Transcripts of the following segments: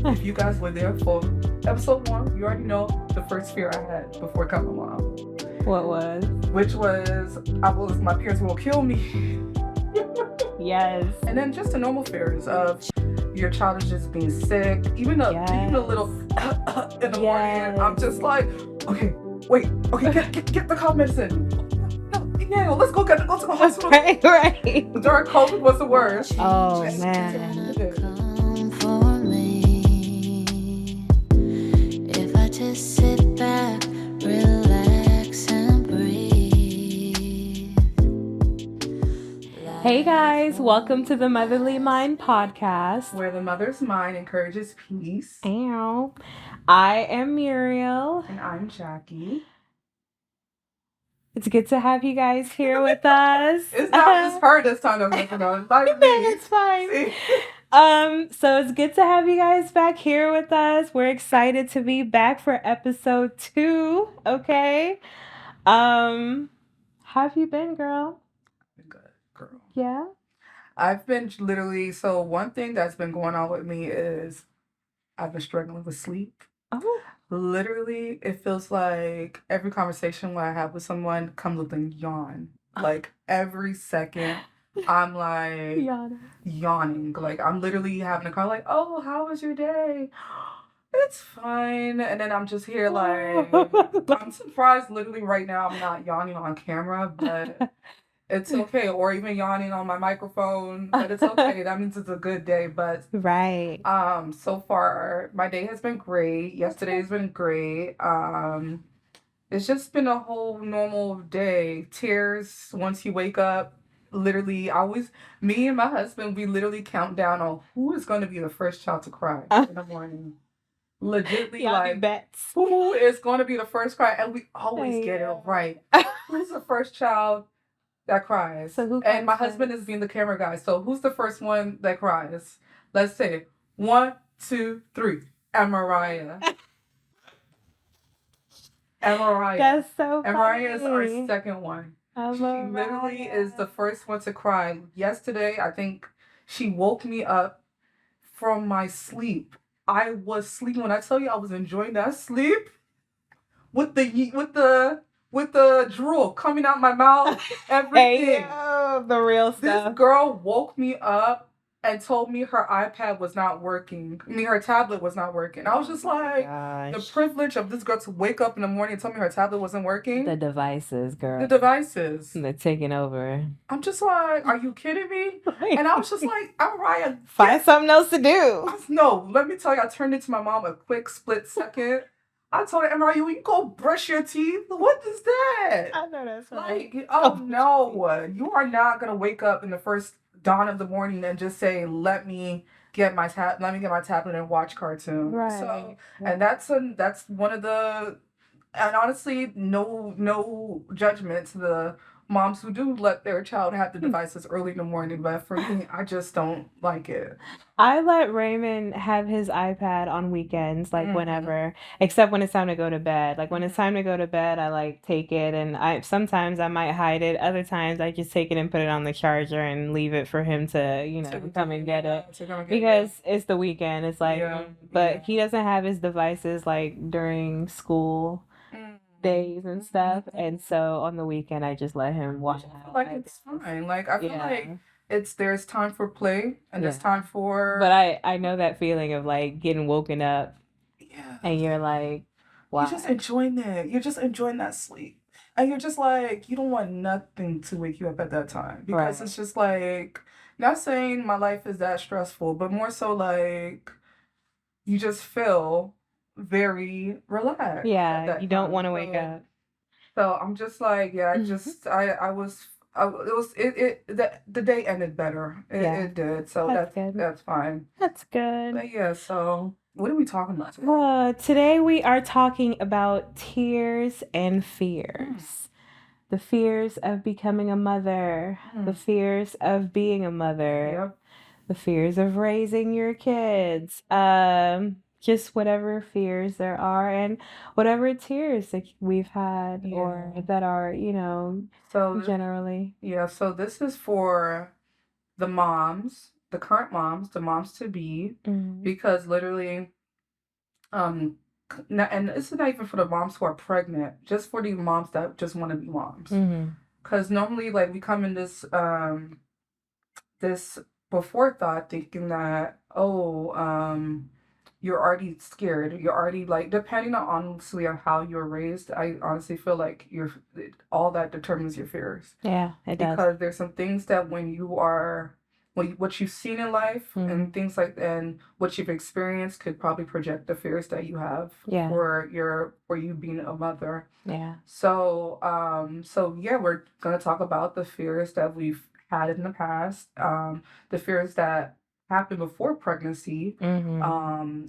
If you guys were there for episode 1, you already know the first fear I had before becoming a mom, What was? which was my parents will kill me. Yes. And then just the normal fears of your child is just being sick, even a little in the morning. I'm just like, okay, wait, okay, get the cough medicine. No, let's go to the hospital. Right. During COVID was the worst. Oh, And- man. Come for me. If I just sit back, relax and breathe. Hey guys, welcome to the Motherly Mind podcast. Where the mother's mind encourages peace. Ow. I am Muriel. And I'm Jackie. It's good to have you guys here with us. It's not just her this time I'm working on. It's not me. It's fine. See? So it's good to have you guys back here with us. We're excited to be back for episode 2. Okay. How have you been, girl? Good girl. Yeah. I've been literally, so one thing that's been going on with me is I've been struggling with sleep. Oh. Literally, it feels like every conversation when I have with someone comes with a yawn. Like every second, I'm like yawning. Like I'm literally having a call like, oh, how was your day? It's fine. And then I'm just here like, I'm surprised literally right now I'm not yawning on camera, but it's okay. Or even yawning on my microphone, but it's okay. That means it's a good day. But Right. so far my day has been great. Yesterday's been great. It's just been a whole normal day. Tears once you wake up. Literally, me and my husband, we literally count down on who is going to be the first child to cry in the morning. Legitly, Y'all do like, bets. who is going to be the first cry? And we always get it right. Who's the first child that cries? So who And my cries husband first? is being the camera guy. So who's the first one that cries? Let's say 1, 2, 3. And Mariah. And Mariah. That's so And Mariah is our funny. second one. I'm She literally is the first one to cry. Yesterday, I think she woke me up from my sleep. I was sleeping. When I tell you I was enjoying that sleep with the drool coming out my mouth, everything. Hey, the real This stuff. girl woke me up and told me her iPad was not working. I mean, her tablet was not working. I was just like, the privilege of this girl to wake up in the morning and tell me her tablet wasn't working. The devices, girl. The devices. They're taking over. I'm just like, are you kidding me? And I was just like, I'm Ryan. Find something else to do. No, let me tell you, I turned into my mom a quick split second. I told her, Mariah, you go brush your teeth. What is that? I know that's right. Like, oh no, you are not gonna wake up in the first dawn of the morning and just say, let me get my tablet and watch cartoon. Right. So, and that's one of the, and honestly, no judgment to the moms who do let their child have the devices early in the morning, but for me, I just don't like it. I let Raymond have his iPad on weekends, like whenever, except when it's time to go to bed. Like when it's time to go to bed, I like take it, and sometimes I might hide it. Other times I just take it and put it on the charger and leave it for him to come and get it. Because it's the weekend. It's like, but he doesn't have his devices like during school days and stuff, and so on the weekend I just let him watch it. Like it's fine. Like I feel like there's time for play and there's time for. But I know that feeling of like getting woken up, and you're like, wow. You're just enjoying that. You're just enjoying that sleep, and you're just like you don't want nothing to wake you up at that time because it's just like not saying my life is that stressful, but more so like you just feel very relaxed. Yeah, you don't want to wake up. So I'm just like, the day ended better. It did. So That's good. That's fine. That's good. But yeah, so what are we talking about today? Today we are talking about tears and fears. The fears of becoming a mother, the fears of being a mother, the fears of raising your kids, just whatever fears there are and whatever tears that we've had or that are, so generally. Yeah, so this is for the moms the current moms, the moms to be, Mm-hmm. because literally, and this is not even for the moms who are pregnant, just for the moms that just want to be moms. Mm-hmm. Because normally, like, we come in this before thought thinking that, oh, you're already scared. You're already like, depending on honestly on how you're raised, I honestly feel like all that determines your fears. Yeah, it does. Because there's some things that what you've seen in life Mm-hmm. and things like and what you've experienced could probably project the fears that you have Yeah. for you being a mother. Yeah. So yeah, we're gonna talk about the fears that we've had in the past, the fears that happened before pregnancy, Mm-hmm.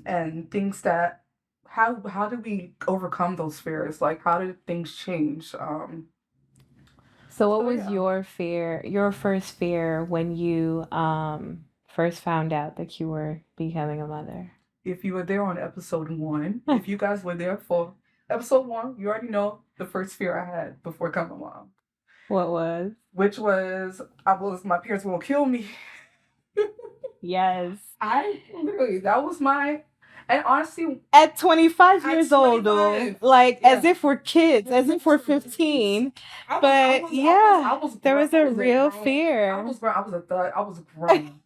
and things that how do we overcome those fears? Like, how did things change? So what So was yeah, your first fear when you first found out that you were becoming a mother? if you were there on episode 1, if you guys were there for episode 1, you already know the first fear I had before becoming a mom, What was? which was my parents will kill me. Yes. I literally, that was my, and honestly, At 25 at years old, though, 25, like as yeah, if we're kids, as if we're 15. I But yeah, there grown. was a real fear. I was grown. I was a thug. I was grown.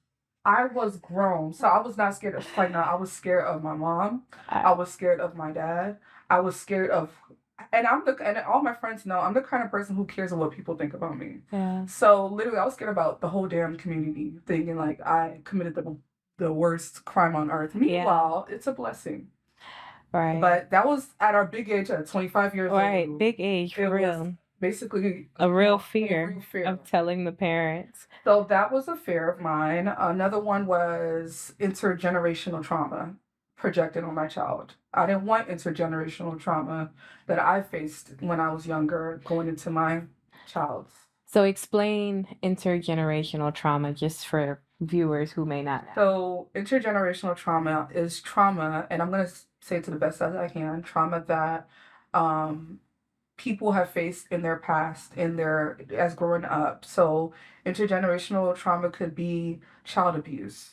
I was grown. So I was not scared of pregnant. I was scared of my mom. I I, was scared of my dad. I was scared of, and all my friends know I'm the kind of person who cares what people think about me. yeah. So literally, I was scared about the whole damn community, thinking like I committed the worst crime on earth. Yeah. Meanwhile, it's a blessing. Right. But that was at our big age, at 25 years Right. old. Big age, It for was real. basically A real a fear real fear. of telling the parents. So that was a fear of mine. Another one was intergenerational trauma projected on my child. I didn't want intergenerational trauma that I faced when I was younger going into my child's. So explain intergenerational trauma just for viewers who may not know. So intergenerational trauma is trauma, and I'm going to say it to the best that I can, trauma that um, people have faced in their past in their as growing up. So intergenerational trauma could be child abuse.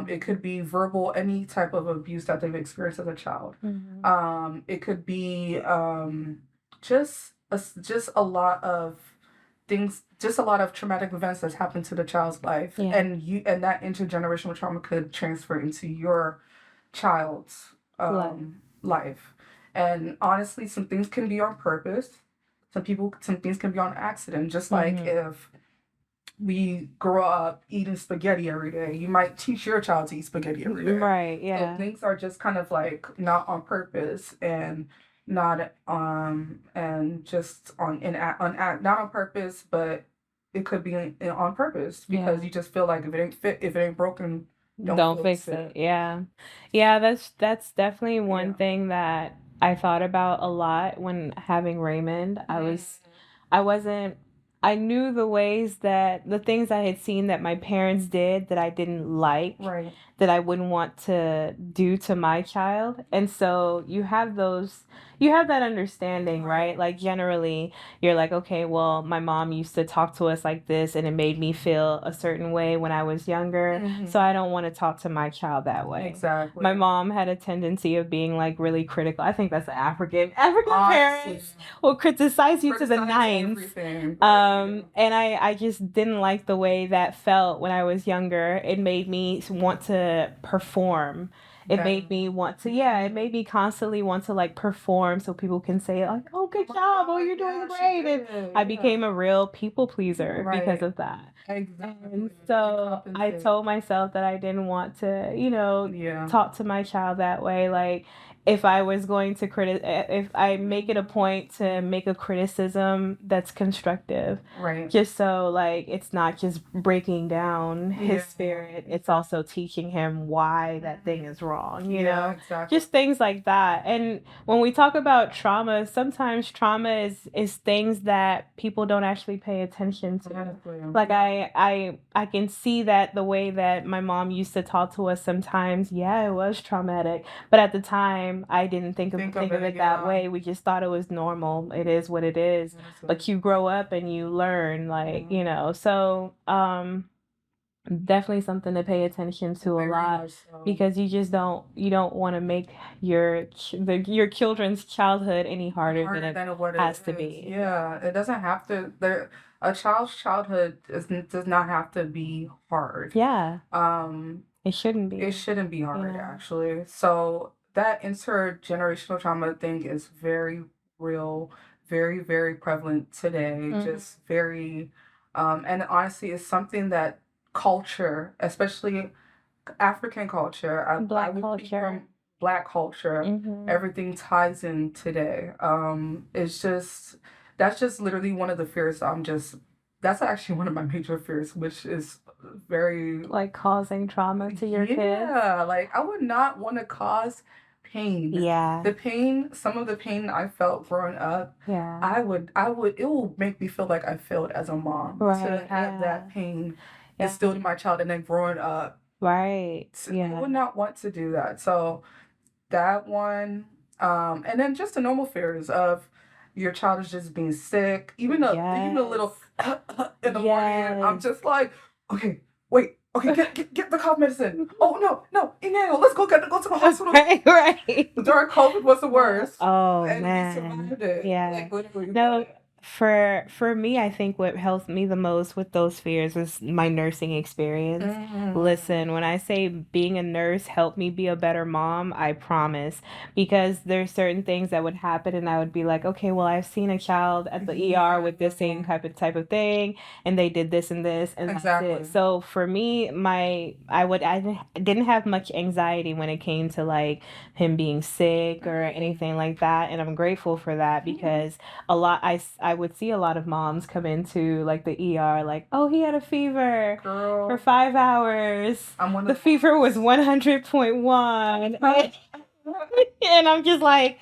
It could be verbal, any type of abuse that they've experienced as a child. It could be just a lot of things, just a lot of traumatic events that's happened to the child's life, Yeah. and that intergenerational trauma could transfer into your child's life. And honestly, some things can be on purpose. Some things can be on accident. Just like if we grow up eating spaghetti every day, you might teach your child to eat spaghetti every day. Right, So yeah. things are just kind of like not on purpose and not and just not on purpose, but it could be on purpose because Yeah. you just feel like if it ain't broken, Don't fix it. Yeah. Yeah, that's definitely one Yeah. thing that I thought about a lot when having Raymond. I knew the ways that the things I had seen that my parents did that I didn't like, Right. that I wouldn't want to do to my child. And so you have that understanding, right? Like generally you're like, okay, well, my mom used to talk to us like this and it made me feel a certain way when I was younger. So I don't want to talk to my child that way. Exactly. My mom had a tendency of being like really critical. I think that's African parents will criticize you to the nines. Everything. And I just didn't like the way that felt when I was younger. It made me want to perform. It made me constantly want to like perform so people can say like, oh, good job, oh, you're doing great. And I became a real people pleaser because of that. Exactly. And so I told myself that I didn't want to, talk to my child that way. Like if I was going to if I make it a point to make a criticism that's constructive, right? Just so like it's not just breaking down his spirit, it's also teaching him why that thing is wrong, you know? Exactly. Just things like that. And when we talk about trauma, sometimes trauma is things that people don't actually pay attention to. Exactly. Like I can see that the way that my mom used to talk to us sometimes, yeah, it was traumatic. But at the time I didn't think of it that way. We just thought it was normal. It is what it is. Like you grow up and you learn, like, so definitely something to pay attention to a Very lot much so. because you don't want to make your children's childhood any harder than Harder it than what it has to is. be. Yeah, it doesn't have to. A child's childhood does not have to be hard. Yeah, Um, it shouldn't it be. shouldn't be hard Yeah. actually. So that intergenerational trauma thing is very real, very, very prevalent today. Mhm. Just very, and honestly, it's something that culture, especially African culture, I Black would speak culture. from Black culture, Hmm. everything ties in today. It's just that's just literally one of the fears. That's actually one of my major fears, which is very Like causing trauma to your kids. yeah. Like I would not want to cause pain. Yeah. The pain, some of the pain I felt growing up, Yeah. it will make me feel like I failed as a mom to Right. have that Yeah. pain Yeah. instilled in my child, and then growing up Right. I Yeah. would not want to do that. So that one, and then just the normal fears of your child is just being sick, even a little Yes. in the morning. I'm Yes. just like, okay, wait, okay, get the cough medicine. Oh no, Emmanuel, let's go to the hospital. Right, right. During COVID was the worst, Oh and we man. survived it, Yeah. like literally. No, for me, I think what helps me the most with those fears is my nursing experience. Mm, Listen, when I say being a nurse helped me be a better mom, I promise. Because there's certain things that would happen and I would be like, okay, well, I've seen a child at the ER with this same yeah, type of thing, and they did this and this, and that's it. exactly. So for me, I didn't have much anxiety when it came to like him being sick or anything like that, and I'm grateful for that because I would see a lot of moms come into like the ER like, oh, he had a fever for Girl, 5 hours. I'm one The of fever was those. 100.1. And I'm just like,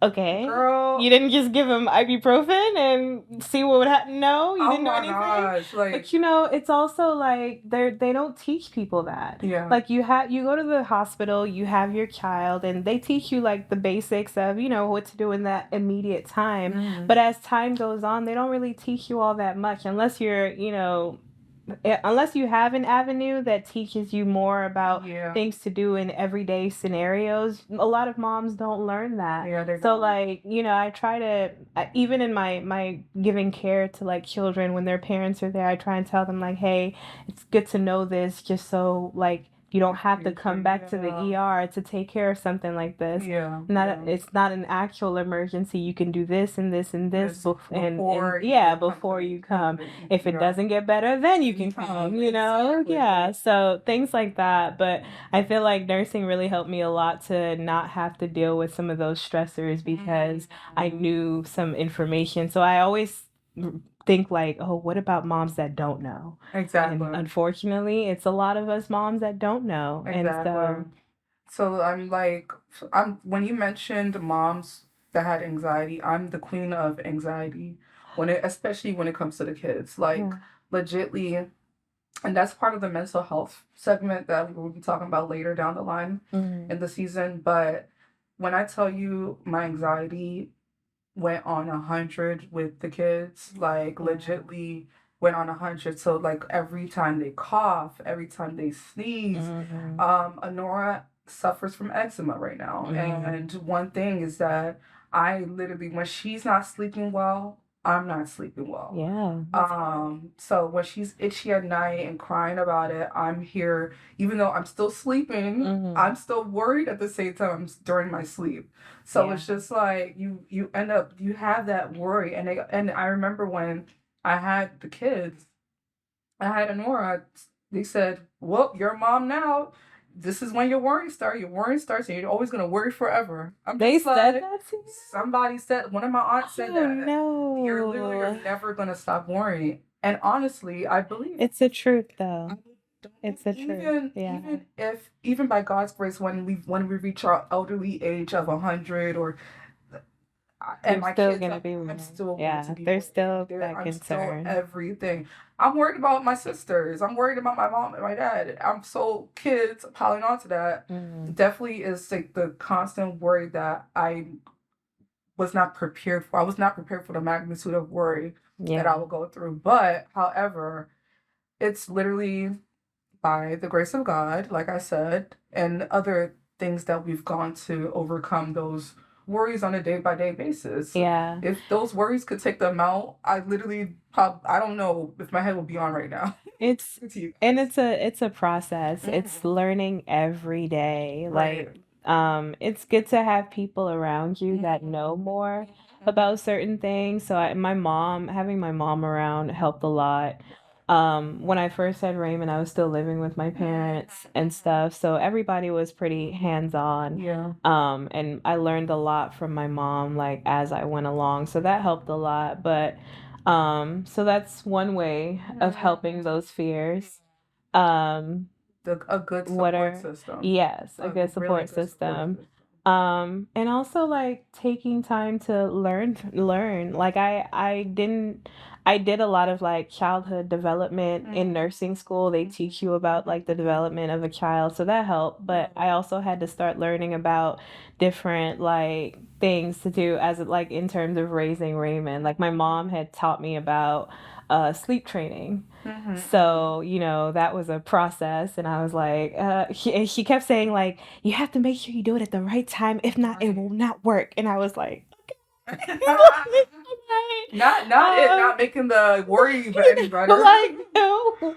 okay. You Girl, didn't just give him ibuprofen and see what would happen? No, you oh didn't do my anything. gosh, like But it's also like they don't teach people that. yeah. Like you go to the hospital, you have your child, and they teach you like the basics of what to do in that immediate time. Mm, But as time goes on, they don't really teach you all that much unless unless you have an avenue that teaches you more about yeah, things to do in everyday scenarios. A lot of moms don't learn that. yeah, they So don't. like, I try to even in my giving care to like children when their parents are there, I try and tell them like, "Hey, it's good to know this just so like you don't have to come back to the Yeah, ER to take care of something like this. yeah, Not yeah. it's not an actual emergency. You can do this and this and this This and before yeah, you come to before you come. the If it ER, doesn't get better, then you then you can come. come. Exactly. Yeah, so things like that. But I feel like nursing really helped me a lot to not have to deal with some of those stressors because I Mm, knew some information. So I always think like, oh, what about moms that don't know? And exactly. unfortunately, it's a lot of us moms that don't know. And Exactly. so, So I'm when you mentioned moms that had anxiety, I'm the queen of anxiety especially when it comes to the kids. Like yeah. legitly, and that's part of the mental health segment that we'll be talking about later down the line Mm, in the season. But when I tell you my anxiety went on 100 with the kids, like yeah. legitly went on 100. So like every time they cough, every time they sneeze, Mm-hmm. Honora suffers from eczema right now. Mm, And one thing is that I literally, when she's not sleeping well, I'm not sleeping well. yeah, that's hard. So when she's itchy at night and crying about it, I'm here, even though I'm still sleeping, Mm-hmm. I'm still worried at the same time during my sleep. So Yeah. it's just like you end up you have that worry, and I remember when I had the kids, I had Honora. They said, "Well, you're a mom now. This is when your worry starts. Your worry starts, and you're always gonna worry forever." I'm They just said like, that to you? somebody said, one of my aunts said Oh that you're no. never gonna stop worrying. And honestly, I believe It's the truth I though. don't It's the truth. even Yeah. if even by God's grace when we reach our elderly age of 100 or and You're my still kids gonna be I'm worried. still going to Yeah. be There's worried. still that I'm still concern. everything. I'm worried about my sisters. I'm worried about my mom and my dad. I'm so kids piling onto that. Mm. Definitely is like the constant worry that I was not prepared for. I was not prepared for the magnitude of worry that I Yeah. will go through. But however, it's literally by the grace of God, like I said, and other things that we've gone to overcome those worries on a day by day basis. Yeah. If those worries could take them out, I literally I don't know if my head would be on right now. It's It's you and guys. it's a process. It's learning every day. Right. It's good to have people around you that know more about certain things. So having my mom around helped a lot. When I first had Raymond, I was still living with my parents and stuff, so everybody was pretty hands-on. Yeah. And I learned a lot from my mom, like as I went along, so that helped a lot. But so that's one way of helping those fears. Um, A good what support are system. yes, a A good really support good support system. system. And also like taking time to learn. Like I did a lot of like childhood development in nursing school. They teach you about like the development of a child, so that helped. But I also had to start learning about different like things to do as like in terms of raising Raymond. Like my mom had taught me about sleep training. So, that was a process. And I was like, and she kept saying, like, you have to make sure you do it at the right time. If not, it will not work. And I was like, Not making the worry any better. like no.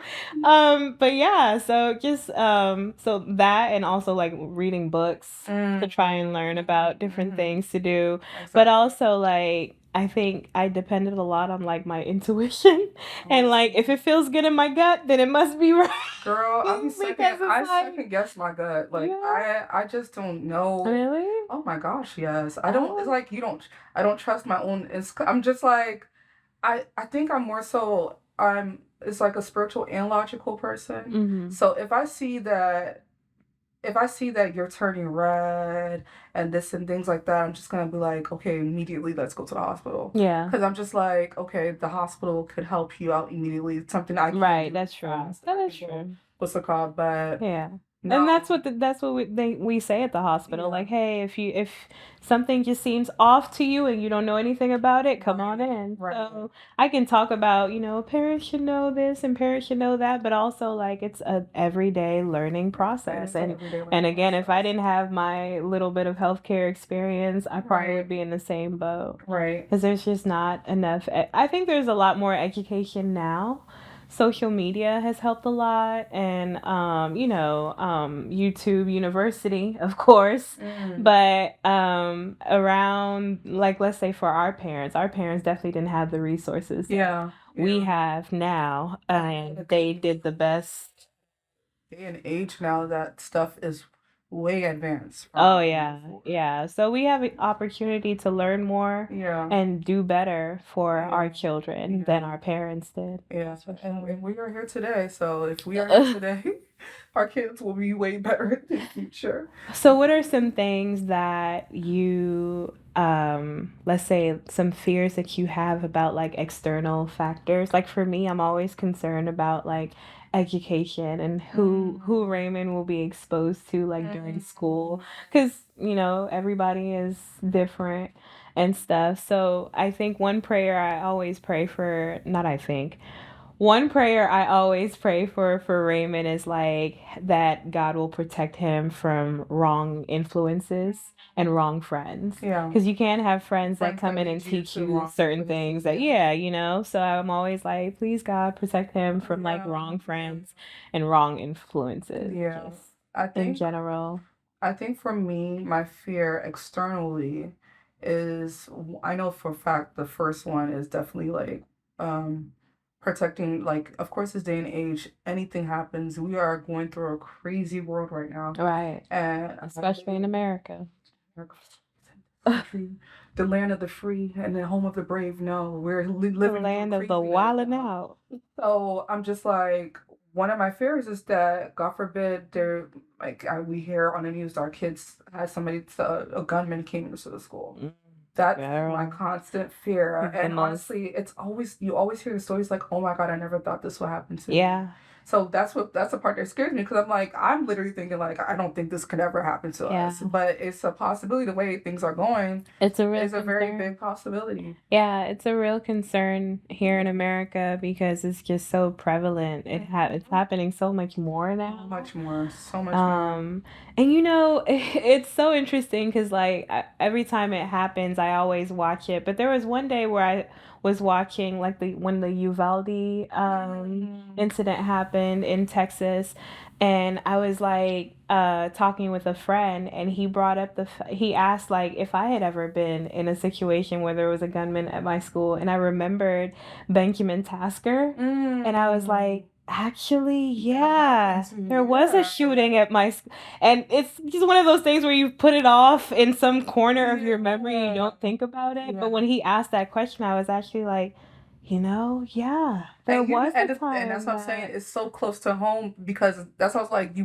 But yeah, so just so that and also like reading books to try and learn about different things to do. But Exactly. also like I think I depended a lot on like my intuition and like if it feels good in my gut, then it must be right. Girl, Because it's I like second guess my gut. Like yeah. I just don't know. Really? Oh my gosh, yes. I don't. It's Oh. like you don't. I don't trust my own. I'm just like I think I'm more so. It's like a spiritual and logical person. Mm-hmm. So if I see that you're turning red and this and things like that, I'm just gonna be like, okay, immediately let's go to the hospital. Yeah. Because I'm just like, okay, the hospital could help you out immediately. It's something I can Right, do that's true. fast. That I is can go, true. what's it called? But Yeah. And no, that's what we say at the hospital. yeah, Like, hey, if something just seems off to you and you don't know anything about it, come on right, in. right, So I can talk about, parents should know this and parents should know that, but also like it's a everyday learning right. It process. is an everyday And learning again, if I process. didn't have my little bit of healthcare experience, I probably would Right, be in the same boat. right. Because there's just not enough. I think there's a lot more education now. Social media has helped a lot, and YouTube University, of course. But around, like, let's say for our parents definitely didn't have the resources that Yeah, we yeah. have now, and they did the best. Day and age now that stuff is way advanced Oh from yeah, before. yeah. So we have an opportunity to learn more Yeah, and do better for our yeah, children than yeah. our parents did. Yeah, That's for and sure. we are here today. So if we are here today, our kids will be way better in the future. So what are some things that you let's say some fears that you have about like external factors? Like for me, I'm always concerned about like education and who Raymond will be exposed to like during school because everybody is different and stuff. So I think one prayer I always pray for, not I think. One prayer I always pray for Raymond is like that God will protect him from wrong influences and wrong friends. Yeah, Because you can't have friends that friends come that in and lead you teach to you wrong certain things places. that, Yeah, yeah. So I'm always like, please God, protect him from like yeah, wrong friends and wrong influences, yeah. just I in think general. I think for me, my fear externally is I know for a fact the first one is definitely like um protecting like of course this day and age anything happens. We are going through a crazy world right now. Right. And Especially in America. country, the land of the free and the home of the brave. No, we're The living through land of the craziness wildin' now. out. So I'm just like, one of my fears is that, God forbid, we hear on the news our kids had a gunman came into the school. Mm, That's my Girl, constant fear. the And most, honestly, you always hear the stories like, oh my God, I never thought this would happen to me. yeah. So that's the part that scares me, because I'm like, I'm literally thinking like, I don't think this could ever happen to us, but it's a possibility. The way things are going, It's a real is a very concern. big possibility. Yeah, it's a real concern here in America because it's just so prevalent. It's happening so much more So now. much more, so much more. And it's so interesting because like every time it happens, I always watch it. But there was one day where I was watching like when the Uvalde incident happened in Texas, and I was like talking with a friend, and he brought up he asked like if I had ever been in a situation where there was a gunman at my school, and I remembered Benjamin Tasker, and I was like, actually, yeah, there was a shooting at my school. And it's just one of those things where you put it off in some corner of your memory, you don't think about it. But when he asked that question, I was actually like, yeah, there was a time. And that's what I'm saying. It's so close to home, because that's what I was like,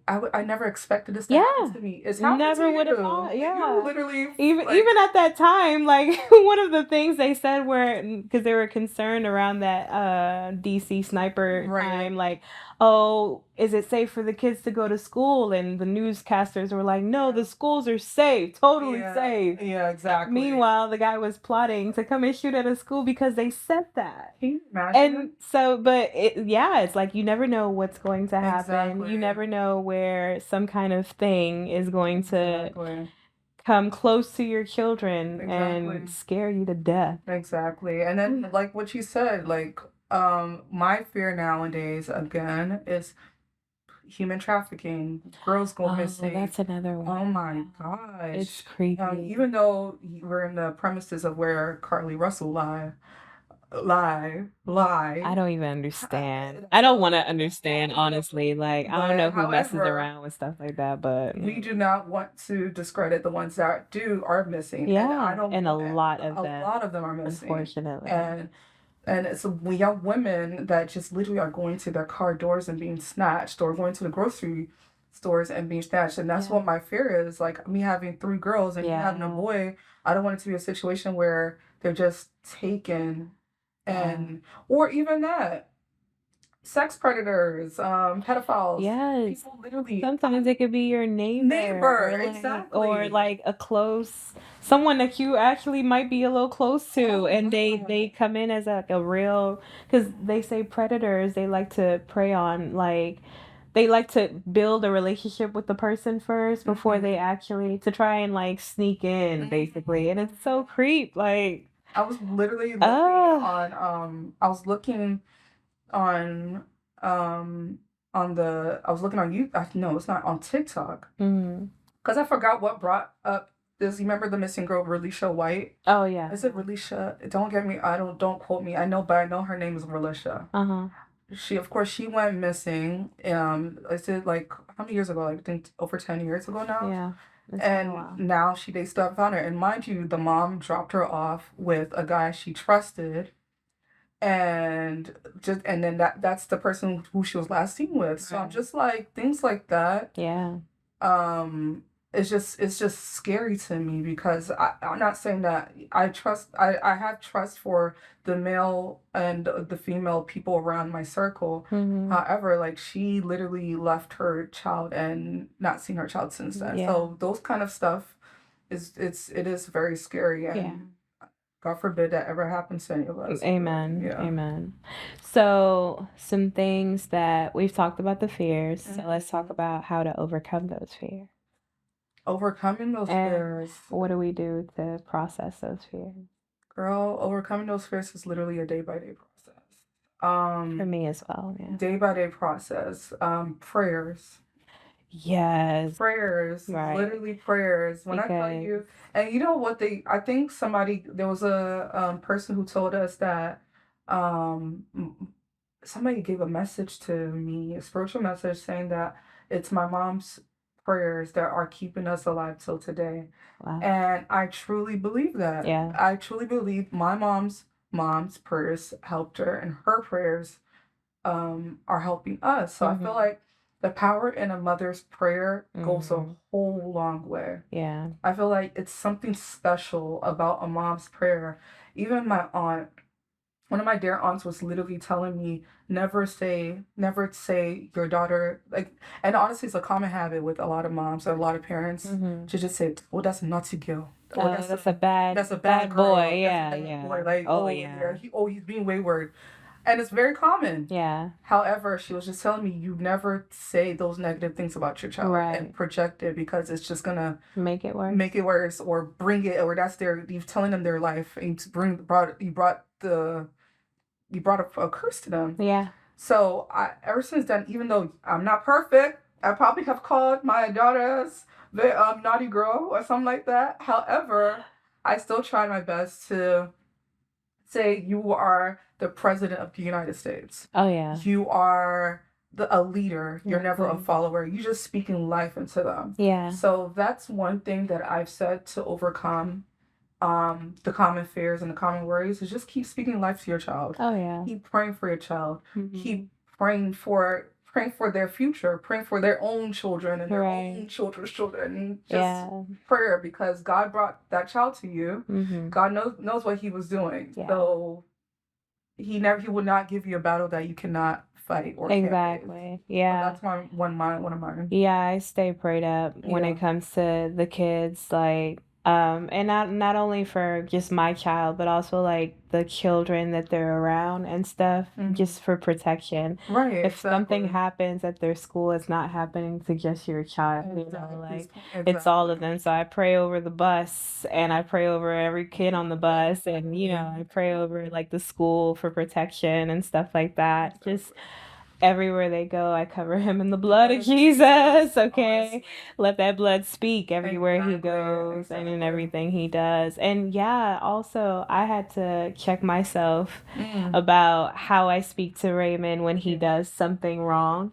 I never expected this to happen to me. It's happened Never to would have you. thought. You Yeah, literally, even at that time, like one of the things they said were because they were concerned around that DC sniper time, like, oh, is it safe for the kids to go to school? And the newscasters were like, no, the schools are safe, totally safe. Yeah, exactly. Meanwhile, the guy was plotting to come and shoot at a school because they said that. Can you imagine? And so, but it's like you never know what's going to happen. Exactly. You never know where some kind of thing is going to come close to your children and scare you to death. Exactly. And then like what you said, like my fear nowadays again is human trafficking. Girls go missing. That's another one. Oh my gosh. It's creepy. Even though we're in the premises of where Carly Russell lie. I don't even understand. I don't want to understand, honestly. Like, I don't know who messes around with stuff like that, but we do not want to discredit the ones that are missing. Yeah, and a lot of them are missing, unfortunately. And it's we have women that just literally are going to their car doors and being snatched, or going to the grocery stores and being snatched. And that's what my fear is. Like me having 3 girls and you having a boy, I don't want it to be a situation where they're just taken, and or even that. Sex predators, pedophiles. Yes. People literally. Sometimes it could be your neighbor. Exactly. Or like someone that you actually might be a little close to, and they come in as like a real, because they say predators, they like to prey on they like to build a relationship with the person first before they actually to try and like sneak in, basically. And it's so creep. Like I was literally looking on I was looking on YouTube. No, it's not on TikTok. Because I forgot what brought up this. You remember the missing girl, Relisha White? Oh yeah. Is it Relisha? Don't get me. Don't quote me. I know, but I know her name is Relisha. She went missing. I said like how many years ago? Like I think over 10 years ago now. Yeah. And now they still haven't found her. And mind you, the mom dropped her off with a guy she trusted. And then that's the person who she was last seen with. So I'm just like, things like that. Yeah. It's just scary to me, because I'm not saying that I have trust for the male and the female people around my circle. However, like she literally left her child and not seen her child since then. So those kind of stuff it is very scary, and God forbid that ever happens to any of us. Amen. Amen. So some things that we've talked about, the fears. So let's talk about how to overcome those fears. Overcoming those fears. What do we do to process those fears? Girl, overcoming those fears is literally a day-by-day process. For me as well, yeah. Day-by-day process. Prayers. Yes. Prayers. Right. Literally prayers. When I tell you, and you know what I think there was a person who told us that somebody gave a message to me, a spiritual message, saying that it's my mom's prayers that are keeping us alive till today. Wow. And I truly believe that. Yeah. I truly believe my mom's prayers helped her, and her prayers are helping us. So I feel like the power in a mother's prayer goes a whole long way. Yeah. I feel like it's something special about a mom's prayer. Even my aunt, one of my dear aunts was literally telling me never say your daughter, like, and honestly it's a common habit with a lot of moms and a lot of parents to just say, oh, that's a naughty girl, or Oh, that's a bad that's a bad boy. girl, that's a Yeah, bad yeah. boy, like, Oh, oh yeah. yeah, he's being wayward. And it's very common. Yeah. However, she was just telling me you never say those negative things about your child and Right. project it, because it's just gonna Make it worse. make it worse, or bring it, or that's their, you've telling them their life, and you brought a curse to them. Yeah. So ever since then, even though I'm not perfect, I probably have called my daughter's the naughty girl or something like that. However, I still try my best to say you are the president of the United States. Oh, yeah. You are a leader. You're never a Mhm. follower. You're just speaking life into them. Yeah. So that's one thing that I've said to overcome the common fears and the common worries, is just keep speaking life to your child. Oh, yeah. Keep praying for your child. Mhm. Keep praying for their future, praying for their own children and their Right. own children's children. And just Yeah. prayer, because God brought that child to you. Mhm. God knows what he was doing. Yeah. So he would not give you a battle that you cannot fight or can't face. Exactly. So Yeah. that's one of mine. Yeah, I stay prayed up when Yeah. it comes to the kids, like, and not only for just my child, but also like the children that they're around and stuff, Mhm. just for protection. Right. If something Exactly. happens at their school, it's not happening to just your child, you know, Exactly. like it's all of them. So I pray over the bus, and I pray over every kid on the bus, and you know, I pray over like the school for protection and stuff like that. Just everywhere they go, I cover him in the blood of Jesus, okay? Honestly. Let that blood speak everywhere he Exactly, goes and in exactly. everything he does. And yeah, also, I had to check myself Mm. about how I speak to Raymond when he does something wrong.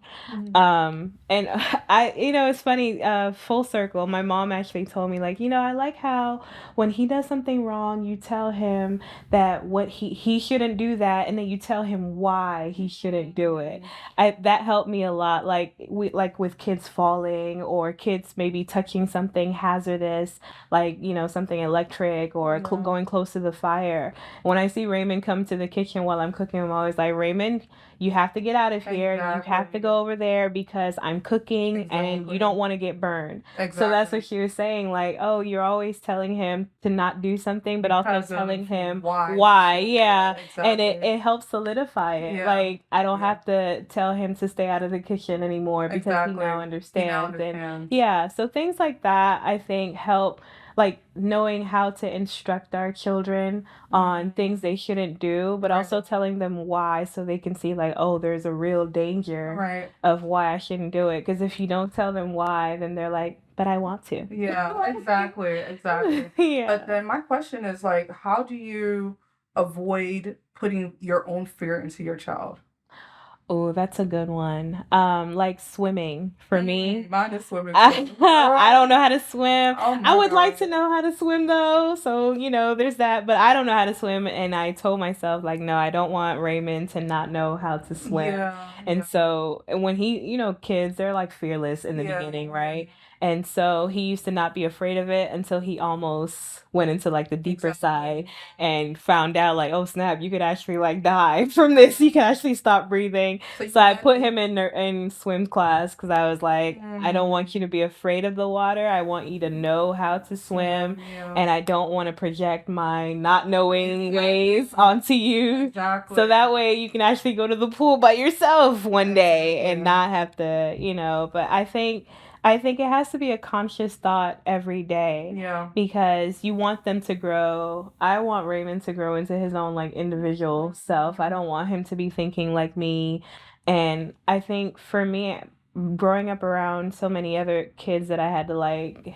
And it's funny, full circle, my mom actually told me, like, I like how when he does something wrong, you tell him that what he shouldn't do that, and then you tell him why he shouldn't do it. That helped me a lot, like with kids falling, or kids maybe touching something hazardous, like something electric, or going close to the fire. When I see Raymond come to the kitchen while I'm cooking, I'm always like, Raymond, you have to get out of here. Exactly. You have to go over there because I'm cooking and you don't want to get burned. So that's what she was saying, like, oh, you're always telling him to not do something, but also telling him why. Yeah. Exactly. And it helps solidify it. Yeah. Like, I don't have to tell him to stay out of the kitchen anymore because he now understands. And yeah, so things like that, I think, help, like knowing how to instruct our children on things they shouldn't do, but also telling them why, so they can see, like, oh, there's a real danger of why I shouldn't do it. Because if you don't tell them why, then they're like, but I want to. Yeah, exactly. Yeah. But then my question is, like, how do you avoid putting your own fear into your child? Oh, that's a good one. Like swimming for me. Mine is swimming. I don't know how to swim. Oh I would God. like to know how to swim though. So, there's that, but I don't know how to swim. And I told myself, like, no, I don't want Raymond to not know how to swim. Yeah. And so when he, kids, they're like fearless in the beginning, right? And so he used to not be afraid of it until he almost went into like the deeper side and found out, like, oh snap, you could actually like die from this. You can actually stop breathing. So I put him in swim class because I was like, I don't want you to be afraid of the water. I want you to know how to swim. And I don't want to project my not knowing ways onto you. Exactly. So that way you can actually go to the pool by yourself one day and not have to, but I think it has to be a conscious thought every day. Yeah. Because you want them to grow. I want Raymond to grow into his own like individual self. I don't want him to be thinking like me. And I think for me, growing up around so many other kids that I had to like,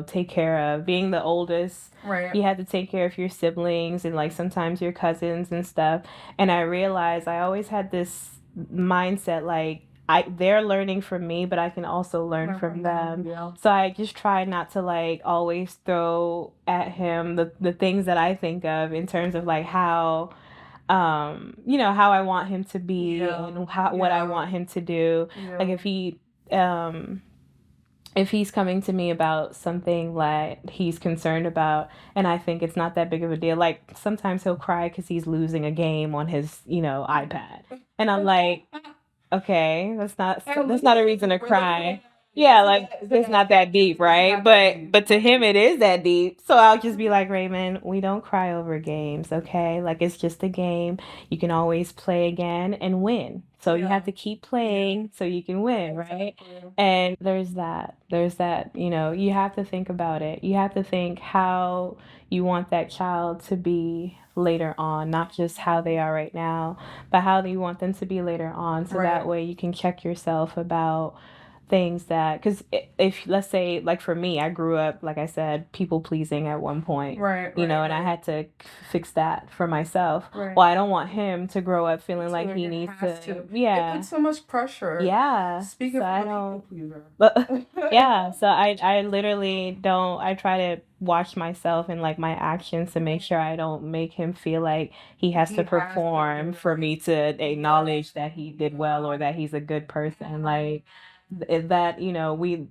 take care of, being the oldest, you had to take care of your siblings and like sometimes your cousins and stuff. And I realized I always had this mindset, like, they're learning from me, but I can also learn from them. Yeah. So I just try not to like always throw at him the things that I think of in terms of like how how I want him to be and what I want him to do. Like if he if he's coming to me about something that he's concerned about and I think it's not that big of a deal, like sometimes he'll cry because he's losing a game on his, iPad. And I'm like, okay, that's not a reason to cry. Yeah, like it's not that deep, right? But to him it is that deep. So I'll just be like, Raymond, we don't cry over games, okay? Like it's just a game. You can always play again and win. So you have to keep playing so you can win, right? And there's that, you have to think about it. You have to think how you want that child to be later on, not just how they are right now, but how do you want them to be later on, so that way you can check yourself about things that, because if let's say, like for me, I grew up, like I said, people pleasing at one point, and I had to fix that for myself. Well, I don't want him to grow up feeling like he needs to. It puts so much pressure. Yeah. Speaking So of I people don't. pleaser. But yeah, so I literally don't. I try to watch myself and like my actions to make sure I don't make him feel like he has to perform for me to acknowledge that he did well or that he's a good person. Like that, we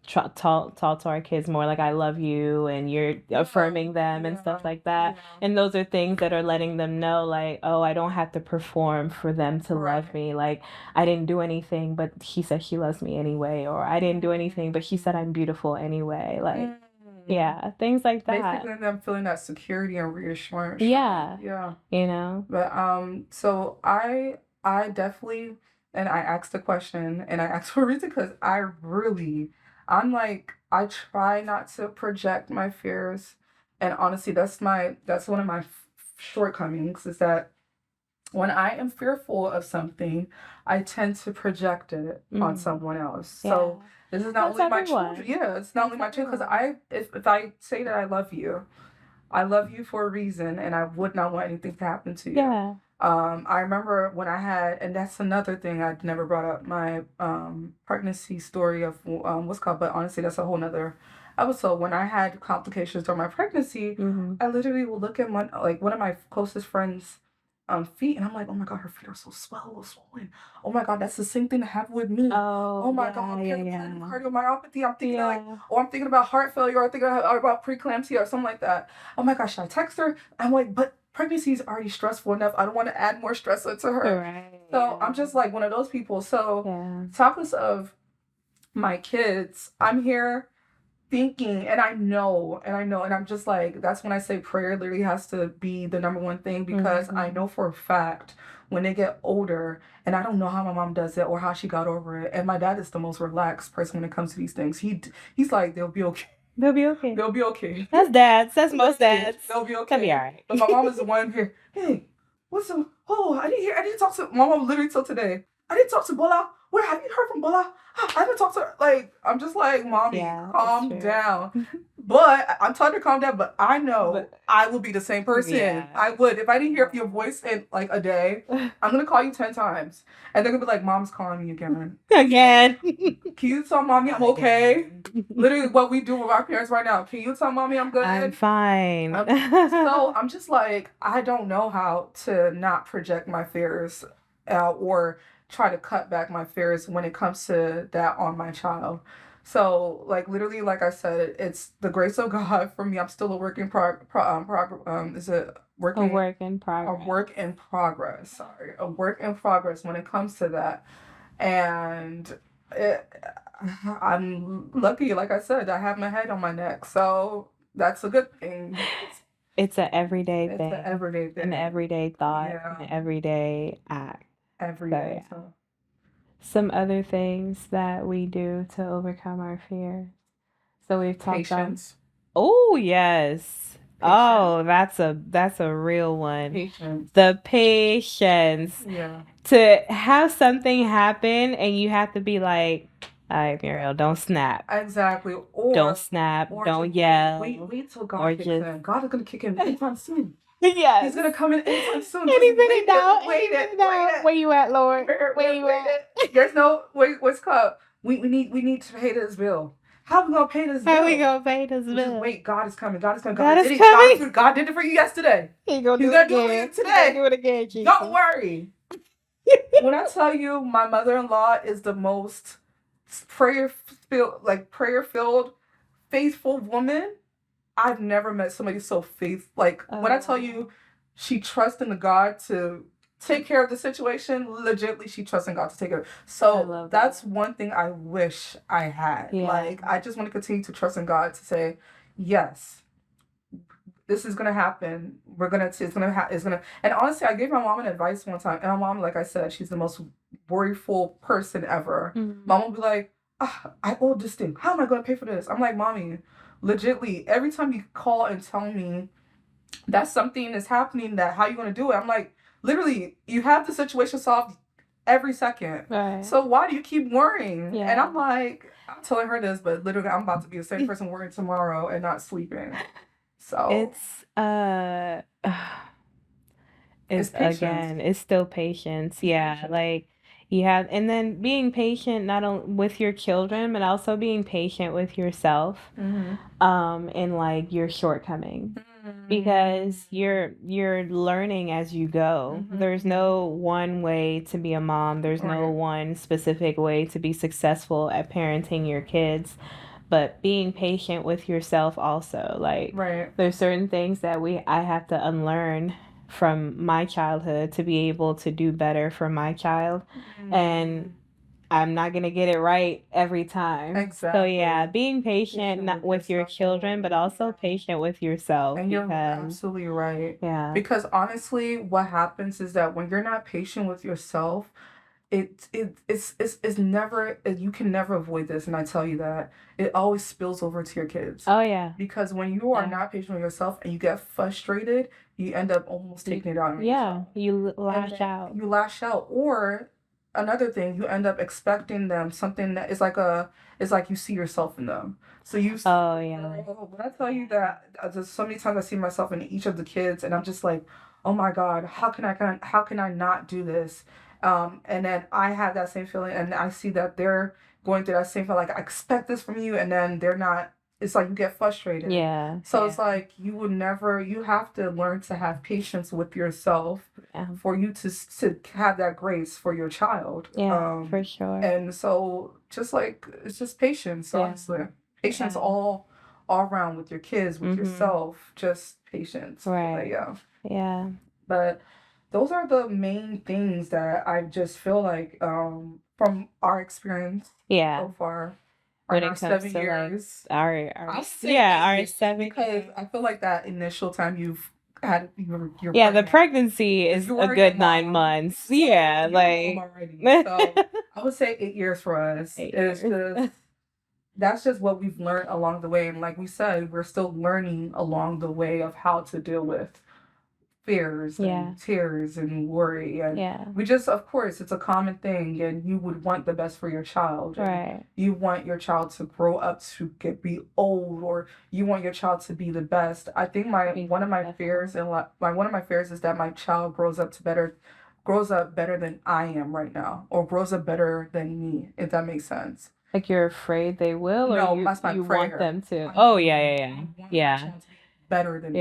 talk to our kids more like I love you and you're affirming them and stuff like that. And those are things that are letting them know, like, oh, I don't have to perform for them to love me. Like, I didn't do anything, but he said she loves me anyway. Or I didn't do anything, but she said I'm beautiful anyway. Like, yeah, things like that. Basically, them feeling that security and reassurance. Yeah. Yeah. But so I definitely, and I asked the question and I asked for a reason because I'm like, I try not to project my fears, and honestly, that's one of my shortcomings, is that when I am fearful of something, I tend to project it on someone else. So this is not only my children. Yeah, it's not only my children, because if I say that I love you for a reason, and I would not want anything to happen to you. Yeah. I remember when I had, and that's another thing I'd never brought up, my pregnancy story of what's called, but honestly, that's a whole nother episode. When I had complications during my pregnancy, I literally would look at one of my closest friends' feet, and I'm like, oh my God, her feet are so swollen. Oh my God, that's the same thing that happened with me. Oh my God, cardiomyopathy. I'm thinking about heart failure, or I'm thinking about preeclampsia or something like that. Oh my gosh, should I text her? I'm like, but pregnancy is already stressful enough. I don't want to add more stress into her. Right. So I'm just like one of those people. So topics of my kids, I'm here thinking, and I know, and I'm just like, that's when I say prayer literally has to be the number one thing, because I know for a fact when they get older, and I don't know how my mom does it or how she got over it. And my dad is the most relaxed person when it comes to these things. He's like, they'll be okay. They'll be okay. They'll be okay. That's dads. That's most dads. They'll be okay. They'll be all right. But my mom is the one here. Hey, I didn't talk to my mom literally till today. I didn't talk to Bola. Where have you heard from Bola? I haven't talked to her. Like, I'm just like, Mommy, calm down. But I'm telling her to calm down, but I know I will be the same person. Yeah. I would. If I didn't hear your voice in like a day, I'm going to call you 10 times. And they're going to be like, Mom's calling me again. Again. Can you tell Mommy I'm okay? Literally what we do with our parents right now. Can you tell Mommy I'm good? I'm fine. So I'm just like, I don't know how to not project my fears out or try to cut back my fears when it comes to that on my child. So, like, literally, like I said, it's the grace of God for me. I'm still a work in progress. A work in progress. Sorry, a work in progress when it comes to that. And I'm lucky, like I said, I have my head on my neck. So that's a good thing. It's an everyday thing. It's an everyday thing. An everyday thought. Yeah. An everyday act. Every day. So. Some other things that we do to overcome our fears. So we've talked about. Oh yes. Patience. Oh, that's a real one. Patience. The patience. Yeah. To have something happen and you have to be like, all right, Muriel, don't snap. Exactly. Or don't snap. Don't yell. Wait till God kicks in. God is gonna kick in anytime soon. Yes. He's gonna come in anytime soon. Any minute now. Wait it. Where you at, Lord? Where you at? There's no what's called? We need to pay this bill. How we gonna pay this bill? How we gonna pay this bill? Just wait, God is coming. God did it for you yesterday. He's gonna do it today. Do it again, Jesus. Don't worry. When I tell you, my mother-in-law is the most prayer filled, faithful woman. I've never met somebody so like when I tell you she trusts in the God to take care of the situation, legitly she trusts in God to take care. So that's one thing I wish I had. Yeah. Like I just want to continue to trust in God to say, yes, this is gonna happen. And honestly, I gave my mom an advice one time, and my mom, like I said, she's the most worryful person ever. Mm-hmm. My mom would be like, I owe this thing. How am I gonna pay for this? I'm like, Mommy, legitly, every time you call and tell me that something is happening, that how you gonna do it, I'm like, literally, you have the situation solved every second. Right. So why do you keep worrying? Yeah. And I'm like, I'm telling her this, but literally I'm about to be the same person worrying tomorrow and not sleeping. So it's again, it's still patience. Yeah, like you have, and then being patient not only with your children, but also being patient with yourself, in like your shortcomings, because you're learning as you go. There's no one way to be a mom. There's no one specific way to be successful at parenting your kids. But being patient with yourself also, like there's certain things that I have to unlearn from my childhood to be able to do better for my child, and I'm not gonna get it right every time. Exactly. So yeah, being patient not with your children, but also patient with yourself. And you're absolutely right. Yeah. Because honestly, what happens is that when you're not patient with yourself, it's never, you can never avoid this, and I tell you that it always spills over to your kids. Oh yeah. Because when you are not patient with yourself and you get frustrated, you end up almost taking it out on yourself. You lash out. You lash out, or another thing, you end up expecting them something that is like you see yourself in them. So you. Oh yeah. When I tell you that, there's so many times I see myself in each of the kids, and I'm just like, oh my God, how can I not do this? And then I have that same feeling, and I see that they're going through that same feeling, like I expect this from you, and then they're not. It's like you get frustrated. Yeah. So it's like you have to learn to have patience with yourself for you to have that grace for your child. Yeah, for sure. And so just like, it's just patience, honestly. Patience all around with your kids, with yourself, just patience. Right. Yeah. But those are the main things that I just feel like from our experience so far. When it comes 7 to years, like our 7 because I feel like that initial time you've had your the pregnancy is a good 9 months. Yeah, like already. So I would say 8 years for us. It's just that's just what we've learned along the way, and like we said, we're still learning along the way of how to deal with fears and tears and worry, and we just, of course, it's a common thing, and you would want the best for your child, right? You want your child to grow up to be old, or you want your child to be the best. I think one of my fears is that my child grows up better than I am right now, or grows up better than me, if that makes sense. Like you're afraid they will, or no, that's my you prayer. Want them to? Oh yeah. Better than me.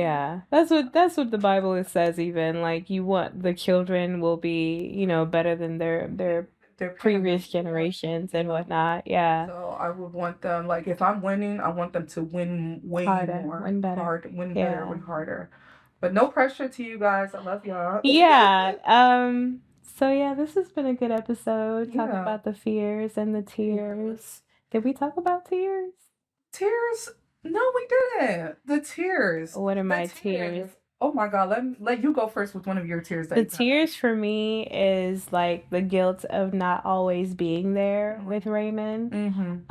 That's what the Bible says. Even like you want the children will be better than their previous generations and whatnot. Yeah. So I would want them, like, if I'm winning, I want them to win way harder, more, win better, better, win harder. But no pressure to you guys. I love y'all. Yeah. So yeah, this has been a good episode. Talking about the fears and the tears. Did we talk about tears? Tears? No, we didn't. The tears. What are my tears? Oh my God, let you go first with one of your tears. The tears for me is like the guilt of not always being there with Raymond.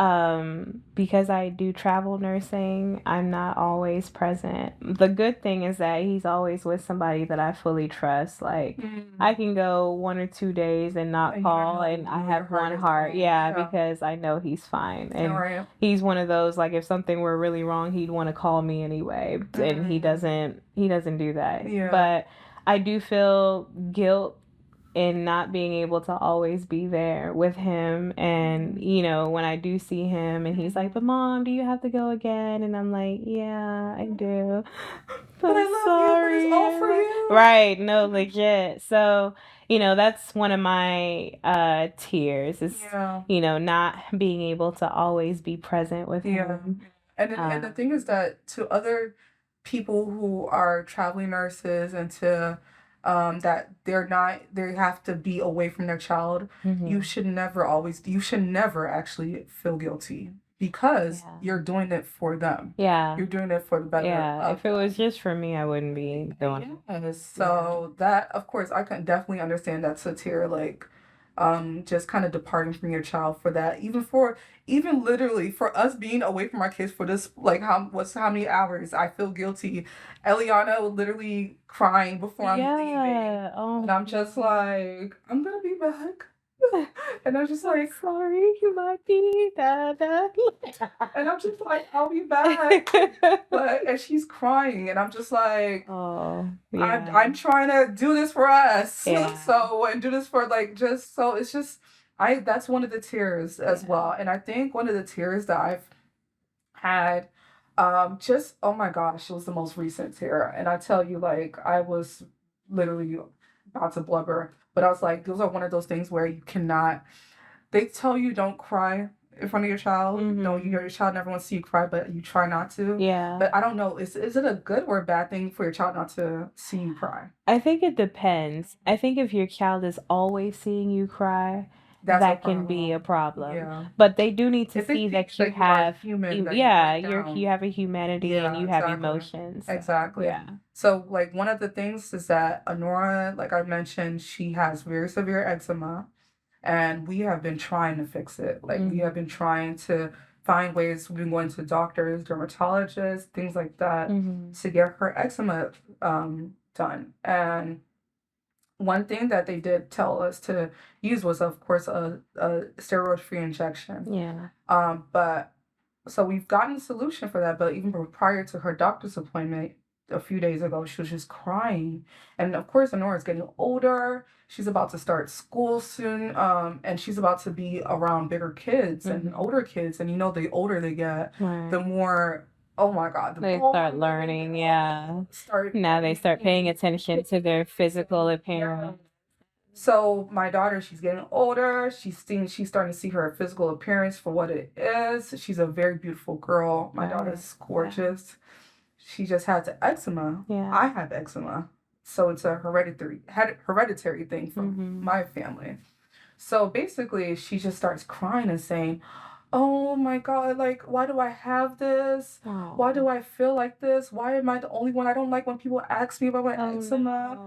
Because I do travel nursing, I'm not always present. The good thing is that he's always with somebody that I fully trust. Like I can go 1 or 2 days and not call, and I have one heart. Yeah, because I know he's fine. And he's one of those, like, if something were really wrong, he'd want to call me anyway. And he doesn't do that. But I do feel guilt in not being able to always be there with him. And when I do see him and he's like, but Mom, do you have to go again? And I'm like, yeah, I do. But I I'm love you, but it's all for sorry. you. Right, no, legit. So, that's one of my tears is, Yeah. not being able to always be present with Yeah. him. And the thing is that to other people who are traveling nurses and to that they have to be away from their child, Hmm. you should never actually feel guilty because Yeah. you're doing it for them. Yeah. You're doing it for the better Yeah. of If it was them. just for me, I wouldn't be doing it. Yes. Yeah. So that, of course, I can definitely understand that satire, like, just kind of departing from your child for that. Even literally for us being away from our kids for this, like, how many hours? I feel guilty. Eliana was literally crying before I'm leaving, Yeah. and Oh, I'm just like, I'm gonna be back. And I'm just I'm like, sorry, you might be Dada. and I'm just like, I'll be back. And she's crying, and I'm just like, Oh, I'm yeah. I'm trying to do this for us. Yeah. So and do this for like just so it's just I that's one of the tears as Yeah. well. And I think one of the tears that I've had just oh my gosh, it was the most recent tear. And I tell you, like, I was literally about to blubber, but I was like, those are one of those things where you cannot they tell you don't cry in front of your child. No, Hmm. your child never wants to see you cry, but you try not to. Yeah. But I don't know, is it a good or a bad thing for your child not to see you cry? I think it depends. I think if your child is always seeing you cry, That's a that can be a problem. problem. Yeah. But they do need to If they see see that you that you are have, human, that you yeah, break you down. have a humanity and Yeah, you have exactly. emotions. So, Exactly. yeah. So, like, one of the things is that Honora, like I mentioned, she has very severe eczema, and we have been trying to fix it. Like, we have been trying to find ways. We've been going to doctors, dermatologists, things like that, Hmm. to get her eczema done. And one thing that they did tell us to use was, of course, a steroid-free injection. Yeah. But so we've gotten a solution for that. But even prior to her doctor's appointment a few days ago, she was just crying. And of course, Honora's getting older. She's about to start school soon. And she's about to be around bigger kids and Hmm. older kids. And the older they get, the Right. more, oh my God, the They more start learning, yeah. start Now they start paying attention to their physical appearance. So my daughter, she's getting older. She's starting to see her physical appearance for what it is. She's a very beautiful girl. My Right. daughter's gorgeous. She just had the eczema. Yeah. I have eczema, so it's a hereditary thing from my family. So basically, she just starts crying and saying, "Oh my God, like, why do I have this? Why do I feel like this? Why am I the only one? I don't like when people ask me about my eczema.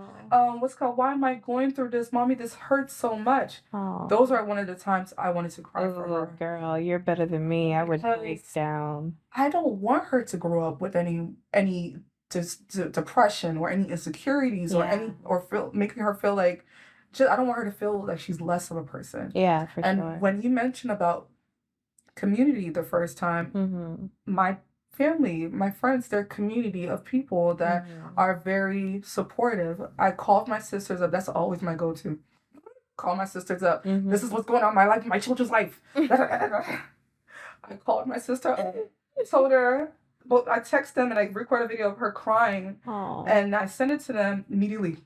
Why am I going through this? Mommy, this hurts so much." Oh. Those are one of the times I wanted to cry for Oh, her. girl, you're better than me. I would break Because down. I don't want her to grow up with any depression or any insecurities or Yeah. making her feel like I don't want her to feel like she's less of a person. Yeah, for And sure. when you mentioned about community the first time, Mm-hmm. my family, my friends, they're a community of people that are very supportive. I called my sisters up. That's always my go-to. Call my sisters up. Mm-hmm. This is what's going on in my life, my children's life. I called my sister up, told her, well, I text them and I record a video of her crying, Oh. and I send it to them immediately.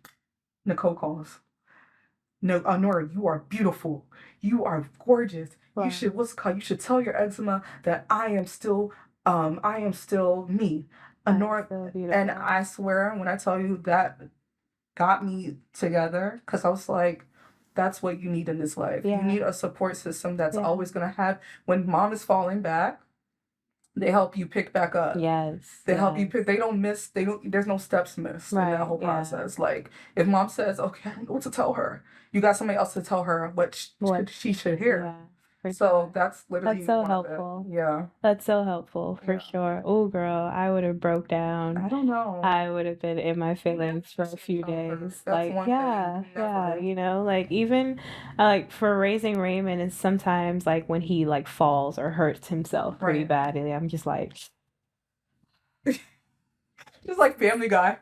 Nicole calls. No, Nora, you are beautiful. You are gorgeous. Wow. You should tell your eczema that I am still me. Nora, So and beautiful. I swear when I tell you that got me together, because I was like, that's what you need in this life. Yeah. You need a support system that's Yeah. always gonna have when mom is falling back, they help you pick back up. Yes. They help you yes. pick. There's no steps missed in Right, that whole yeah. process. Like, if mom says, okay, I don't know what to tell her, you got somebody else to tell her what she should hear. Yeah. For So sure. that's literally That's so one of helpful. it. Yeah. That's so helpful, for Yeah. sure. Oh, girl, I would have broke down. I don't know. I would have been in my feelings for a few Comfort. days. That's Like, one yeah, thing. yeah, Never. like even like for raising Raymond is sometimes like when he like falls or hurts himself pretty Right. badly, I'm just like, Just like Family Guy.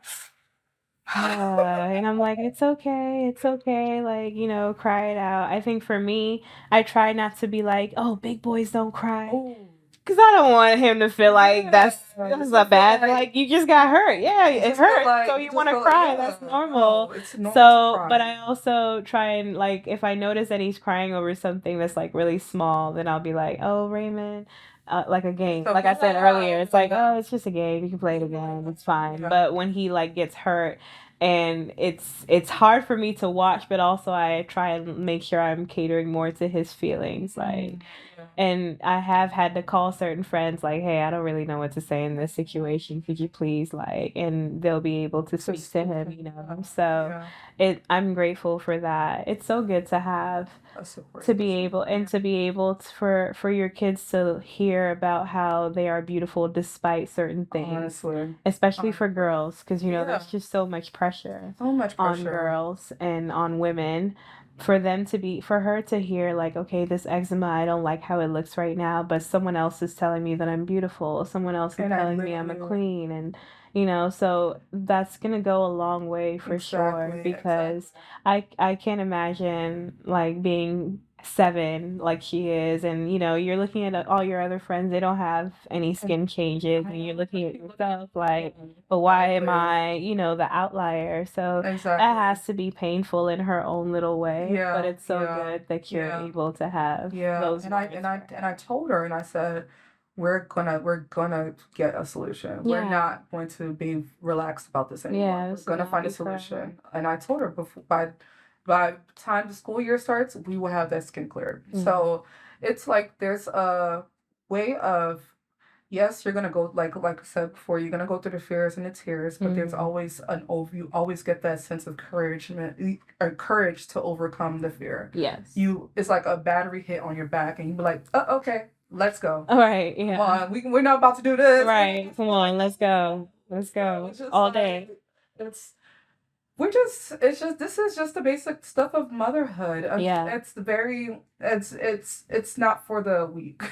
and I'm like, it's okay, like, cry it out. I think for me, I try not to be like, oh, big boys don't cry. Oh. Because I don't want him to feel like that's Yeah, that's you a just feel bad, like like, you just got hurt. Yeah, you it just feel hurts, so like you you want just to feel like cry. That's yeah, normal. no, it's normal to So, but cry. I also try and, like, if I notice that he's crying over something that's, like, really small, then I'll be like, "Oh, Raymond," like a game. So Like I said earlier, it's like, yeah, "Oh, it's just a game. You can play it again. It's fine." yeah. But when he, like, gets hurt, and it's hard for me to watch, but also I try and make sure I'm catering more to his feelings, like, Yeah. and I have had to call certain friends like, "Hey, I don't really know what to say in this situation. Could you please," like, and they'll be able to speak to him, So Yeah, I'm grateful for that. It's so good to have a support to be system. able and to be able for your kids to hear about how they are beautiful despite certain things, Honestly, especially for girls, because yeah, there's just so much pressure so much on pressure. girls and on women, for her to hear, like, okay, this eczema, I don't like how it looks right now, but someone else is telling me that I'm beautiful, someone else is And I telling me I'm a literally queen, and so that's gonna go a long way for sure, exactly, because exactly. I can't imagine, like, being 7 like she is, and you're looking at all your other friends, they don't have any And skin changes, I and you're know, looking at you look yourself like, but why am exactly, I, the outlier? So that exactly. has to be painful in her own little way, but Yeah, it's so yeah, good that you're yeah. able to have Yeah, those words for and I her. told her and I said we're gonna get a solution. We're Yeah, not going to be relaxed about this anymore. yeah, We're this will gonna not find a be forever. solution. And I told her before by the time the school year starts, we will have that skin cleared. Hmm. So it's like there's a way of yes, you're gonna go like I said before, you're gonna go through the fears and the tears, but there's Hmm. always an over you always get that sense of encouragement or courage to overcome the fear. Yes. You it's like a battery hit on your back and you be like, oh, okay, let's go. All right. Come Yeah. on, we're not about to do this. Right. Come on. Let's go. Let's So go it's just all like day. it's this is just the basic stuff of motherhood. Yeah. It's very it's not for the weak.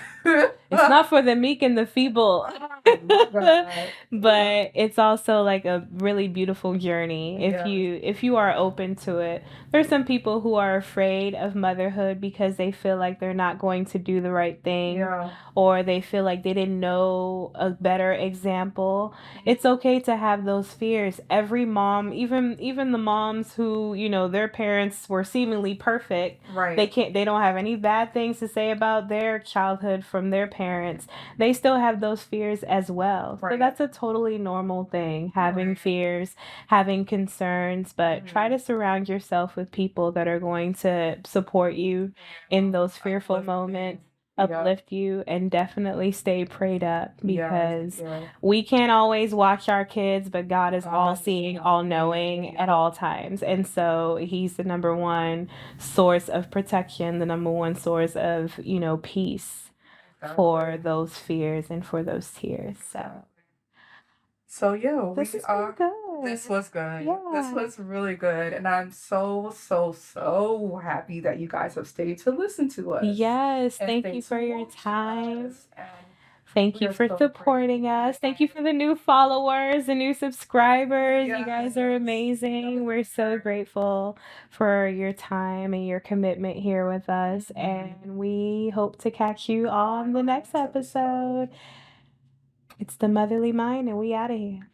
It's not for the meek and the feeble. Oh my God. But it's also like a really beautiful journey if Yeah. you are open to it. There's some people who are afraid of motherhood because they feel like they're not going to do the right thing, Yeah. or they feel like they didn't know a better example. It's okay to have those fears. Every mom, even the moms who, their parents were seemingly perfect, Right. they don't have any bad things to say about their childhood from their parents. They still have those fears as well. So Right. that's a totally normal thing, having Right. fears, having concerns, but try Mhm. to surround yourself with people that are going to support you in those fearful Uplifting. moments, Yep. uplift you, and definitely stay prayed up, Yes. because Yeah. we can't always watch our kids, but God is all seeing, all knowing Honestly. at all times. And so He's the number one source of protection, the number one source of, peace for Exactly. those fears and for those tears. So Exactly. So yeah, this we has been are. good. This was good. This Yeah. was really good, and I'm so so so happy that you guys have stayed to listen to us Yes. and Thank stay you to for your watch time. us, and Thank we you are for so supporting grateful. us. Thank you for the new followers, the new subscribers. You guys are Yes. amazing. We're so grateful for your time and your commitment here with us. And we hope to catch you on the next episode. It's the Motherly Mind, and we out of here.